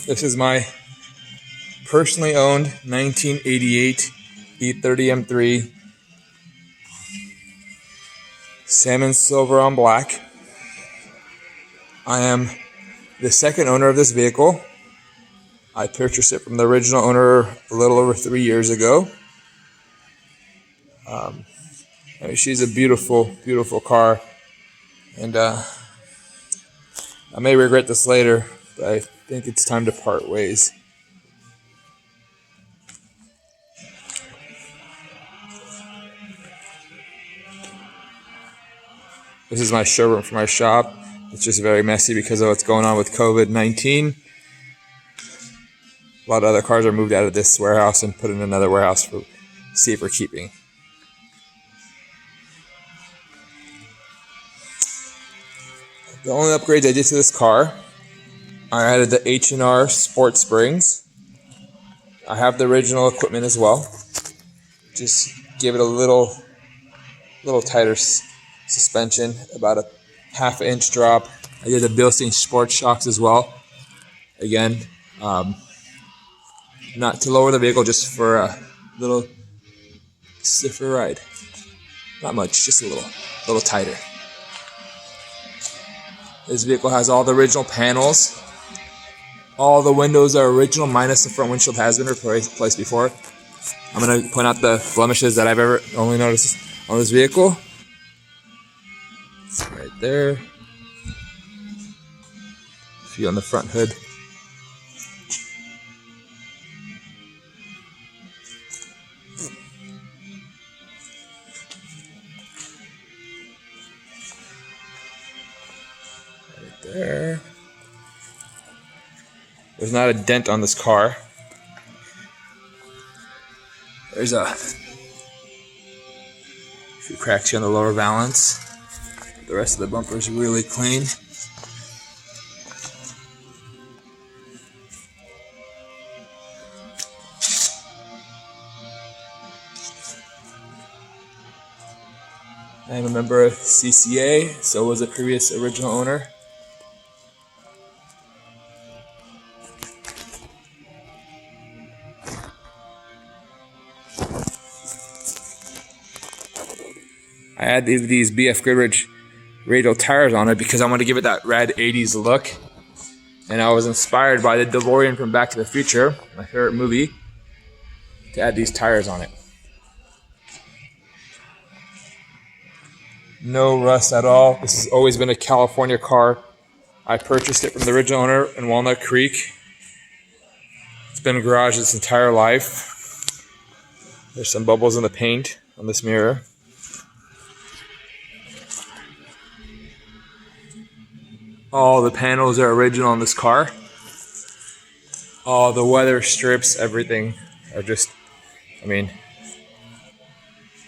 This is my personally owned 1988 E30 M3 salmon silver on black. I am the second owner of this vehicle. I purchased it from the original owner a little over 3 years ago. She's a beautiful, beautiful car, and I may regret this later, but I think it's time to part ways. This is my showroom for my shop. It's just very messy because of what's going on with COVID-19. A lot of other cars are moved out of this warehouse and put in another warehouse for safer keeping. The only upgrades I did to this car, I added the H&R Sport Springs. I have the original equipment as well. Just give it a little tighter suspension, about a half-inch drop. I did the Bilstein Sport Shocks as well. Again, not to lower the vehicle, just for a little stiffer ride. Not much, just a little tighter. This vehicle has all the original panels. All the windows are original, minus the front windshield has been replaced before. I'm going to point out the blemishes that I've ever only noticed on this vehicle. Right there. A few on the front hood. Right there. There's not a dent on this car. There's a few cracks here on the lower valance. The rest of the bumper is really clean. I am a member of CCA, so was the previous original owner. I had these BF Goodrich radial tires on it because I wanted to give it that rad 80s look. And I was inspired by the DeLorean from Back to the Future, my favorite movie, to add these tires on it. No rust at all. This has always been a California car. I purchased it from the original owner in Walnut Creek. It's been garaged its entire life. There's some bubbles in the paint on this mirror. All the panels are original on this car. All the weather strips, everything are just, in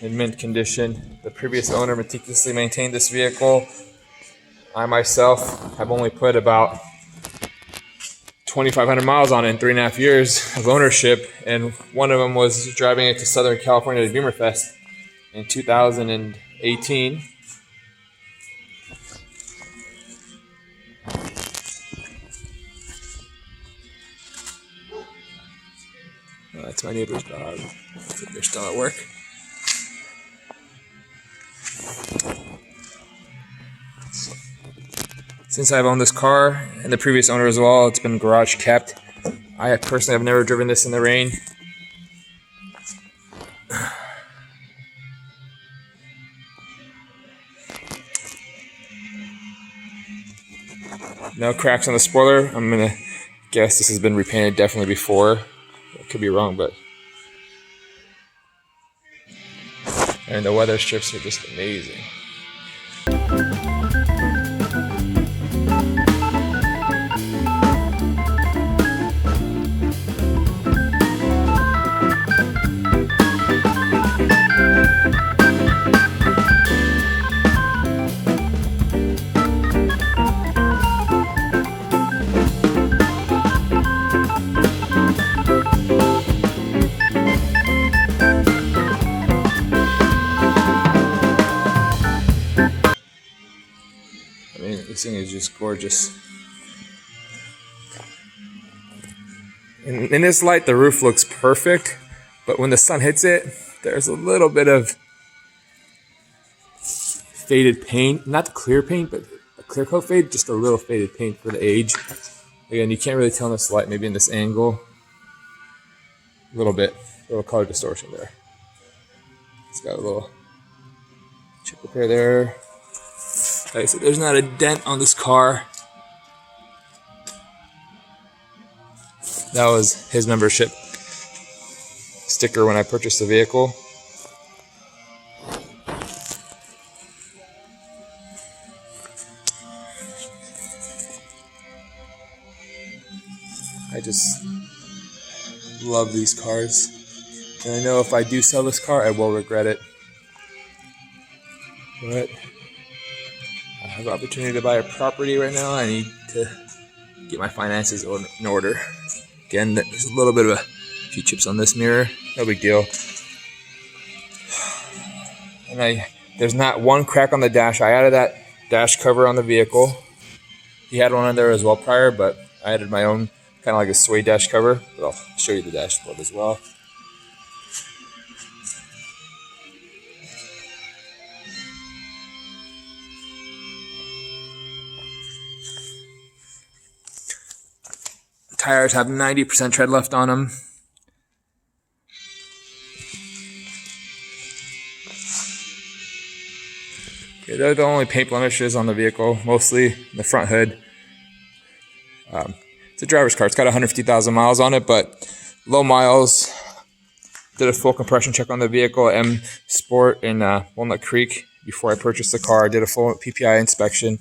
mint condition. The previous owner meticulously maintained this vehicle. I myself have only put about 2,500 miles on it in 3.5 years of ownership, and one of them was driving it to Southern California to Beamer Fest in 2018. That's my neighbor's dog. I think they're still at work. Since I've owned this car and the previous owner as well, it's been garage kept. I personally have never driven this in the rain. No cracks on the spoiler. I'm gonna guess this has been repainted definitely before. I could be wrong, but... And the weather strips are just amazing. This thing is just gorgeous. In this light, the roof looks perfect, but when the sun hits it, there's a little bit of faded paint. Not the clear paint, but a clear coat fade, just a little faded paint for the age. Again, you can't really tell in this light, maybe in this angle. A little bit, a little color distortion there. It's got a little chip repair there. Like I said, there's not a dent on this car. That was his membership sticker when I purchased the vehicle. I just love these cars. And I know if I do sell this car, I will regret it. But I have the opportunity to buy a property right now. I need to get my finances in order. Again, there's a little bit of a few chips on this mirror. No big deal. And there's not one crack on the dash. I added that dash cover on the vehicle. He had one on there as well prior, but I added my own, kind of like a suede dash cover. But I'll show you the dashboard as well. Tires have 90% tread left on them. Okay, they're the only paint blemishes on the vehicle, mostly the front hood. It's a driver's car. It's got 150,000 miles on it, but low miles. Did a full compression check on the vehicle, M Sport in Walnut Creek before I purchased the car. Did a full PPI inspection.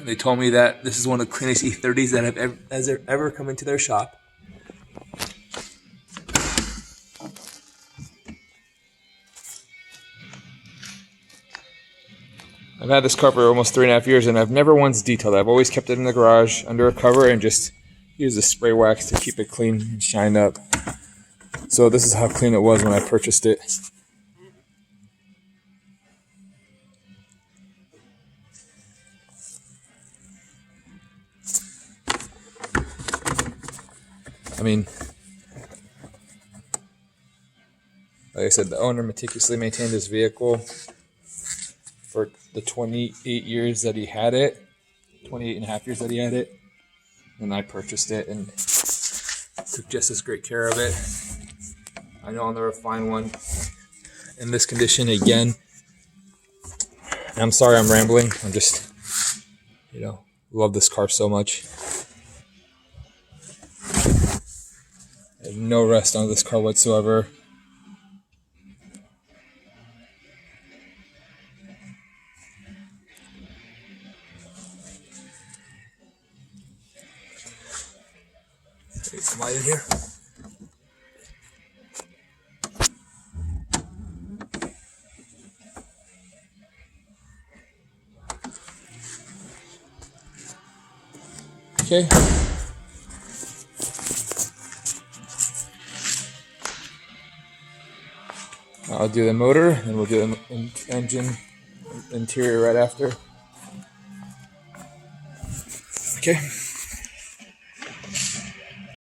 They told me that this is one of the cleanest E30s that have ever come into their shop. I've had this car for almost 3.5 years, and I've never once detailed it. I've always kept it in the garage under a cover and just used the spray wax to keep it clean and shined up. So this is how clean it was when I purchased it. I mean, like I said, the owner meticulously maintained his vehicle for the 28 years that he had it, 28 and a half years that he had it, and I purchased it and took just as great care of it. I know I'll never find one in this condition again. And I'm sorry I'm rambling. I'm just, love this car so much. I have no rust on this car whatsoever. Get some light in here. Okay. I'll do the motor, and we'll do the engine interior right after. Okay.